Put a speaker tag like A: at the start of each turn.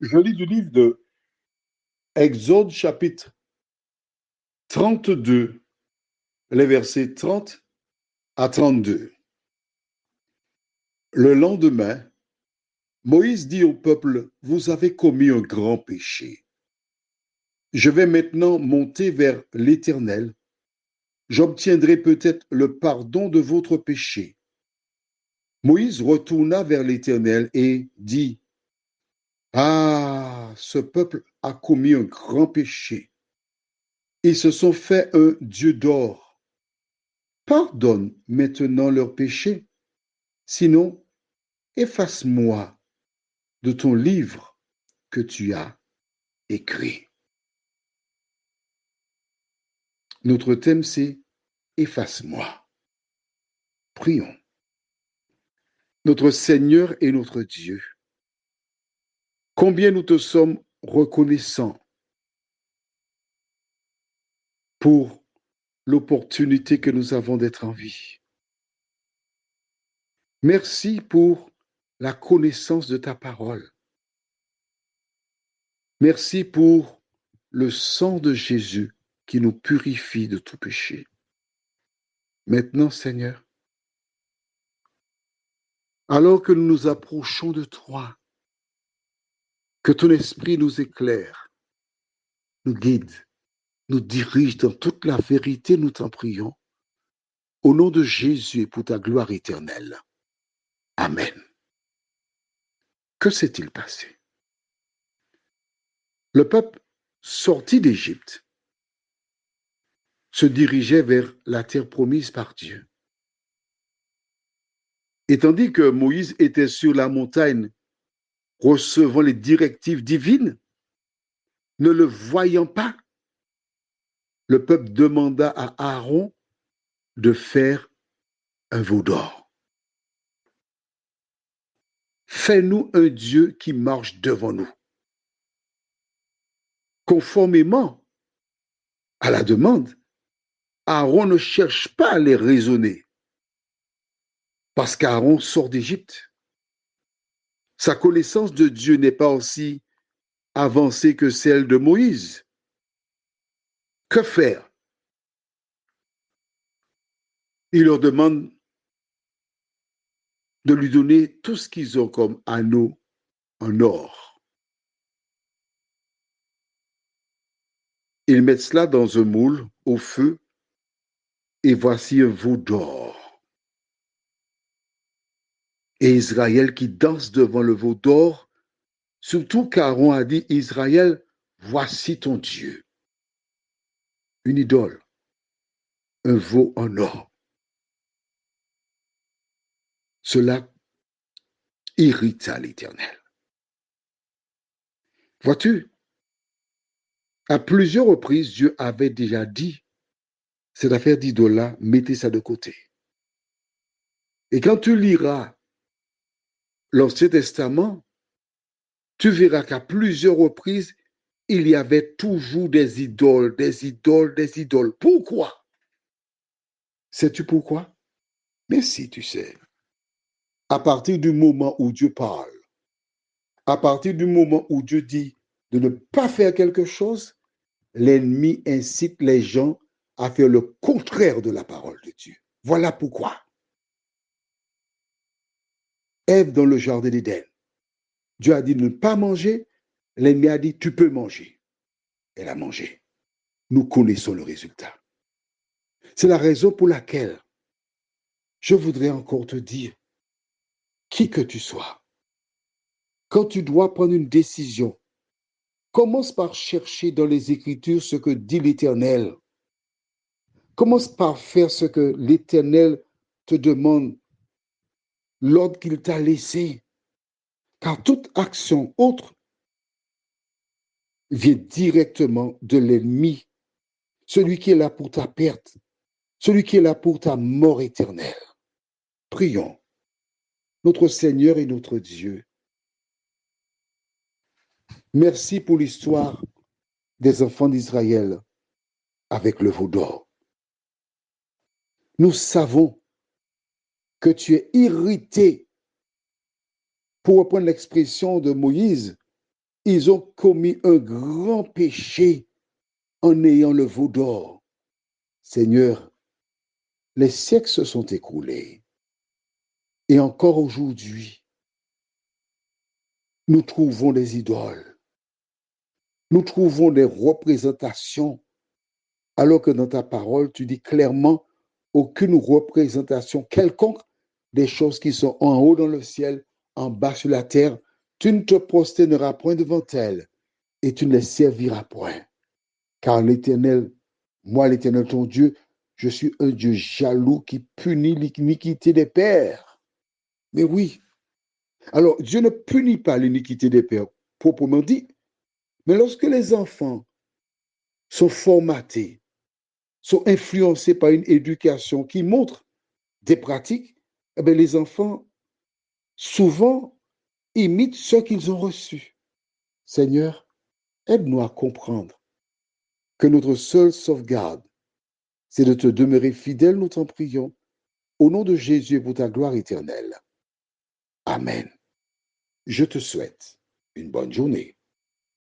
A: Je lis du livre de Exode chapitre 32, les versets 30 à 32. Le lendemain, Moïse dit au peuple, « Vous avez commis un grand péché. Je vais maintenant monter vers l'Éternel. J'obtiendrai peut-être le pardon de votre péché. » Moïse retourna vers l'Éternel et dit, « Ah, ce peuple a commis un grand péché. Ils se sont fait un Dieu d'or. Pardonne maintenant leurs péchés, sinon efface-moi de ton livre que tu as écrit. » Notre thème, c'est efface-moi. Prions. Notre Seigneur et notre Dieu, combien nous te sommes reconnaissants pour l'opportunité que nous avons d'être en vie. Merci pour la connaissance de ta parole. Merci pour le sang de Jésus qui nous purifie de tout péché. Maintenant, Seigneur, alors que nous nous approchons de toi, que ton esprit nous éclaire, nous guide, nous dirige dans toute la vérité, nous t'en prions. Au nom de Jésus et pour ta gloire éternelle. Amen. Que s'est-il passé? Le peuple sorti d'Égypte se dirigeait vers la terre promise par Dieu. Et tandis que Moïse était sur la montagne recevant les directives divines, ne le voyant pas, le peuple demanda à Aaron de faire un veau d'or. Fais-nous un Dieu qui marche devant nous. Conformément à la demande, Aaron ne cherche pas à les raisonner, parce qu'Aaron sort d'Égypte. Sa connaissance de Dieu n'est pas aussi avancée que celle de Moïse. Que faire? Il leur demande de lui donner tout ce qu'ils ont comme anneau en or. Ils mettent cela dans un moule au feu et voici un veau d'or. Et Israël qui danse devant le veau d'or, surtout qu'Aaron a dit, Israël, voici ton Dieu. Une idole, un veau en or. Cela irrita l'Éternel. Vois-tu, à plusieurs reprises, Dieu avait déjà dit, cette affaire d'idole-là, mettez ça de côté. Et quand tu liras l'Ancien Testament, tu verras qu'à plusieurs reprises, il y avait toujours des idoles, des idoles, des idoles. Pourquoi? Sais-tu pourquoi? Mais si, tu sais. À partir du moment où Dieu parle, à partir du moment où Dieu dit de ne pas faire quelque chose, l'ennemi incite les gens à faire le contraire de la parole de Dieu. Voilà pourquoi. Ève dans le jardin d'Éden, Dieu a dit de ne pas manger, l'ennemi a dit tu peux manger. Elle a mangé. Nous connaissons le résultat. C'est la raison pour laquelle je voudrais encore te dire, qui que tu sois, quand tu dois prendre une décision, commence par chercher dans les Écritures ce que dit l'Éternel. Commence par faire ce que l'Éternel te demande, l'ordre qu'il t'a laissé. Car toute action autre vient directement de l'ennemi, celui qui est là pour ta perte, celui qui est là pour ta mort éternelle. Prions. Notre Seigneur et notre Dieu, merci pour l'histoire des enfants d'Israël avec le veau d'or. Nous savons que tu es irrité, pour reprendre l'expression de Moïse, Ils ont commis un grand péché en ayant le veau d'or. Seigneur, les siècles se sont écoulés. Et encore aujourd'hui, nous trouvons des idoles. Nous trouvons des représentations, alors que dans ta parole, tu dis clairement aucune représentation quelconque des choses qui sont en haut dans le ciel, en bas sur la terre. Tu ne te prosterneras point devant elles et tu ne les serviras point. Car l'Éternel, moi l'Éternel ton Dieu, je suis un Dieu jaloux qui punit l'iniquité des pères. Mais oui, alors Dieu ne punit pas l'iniquité des pères proprement dit, mais lorsque les enfants sont formatés, sont influencés par une éducation qui montre des pratiques, eh bien, les enfants souvent imitent ce qu'ils ont reçu. Seigneur, aide-nous à comprendre que notre seule sauvegarde, c'est de te demeurer fidèle, nous t'en prions, au nom de Jésus et pour ta gloire éternelle. Amen. Je te souhaite une bonne journée.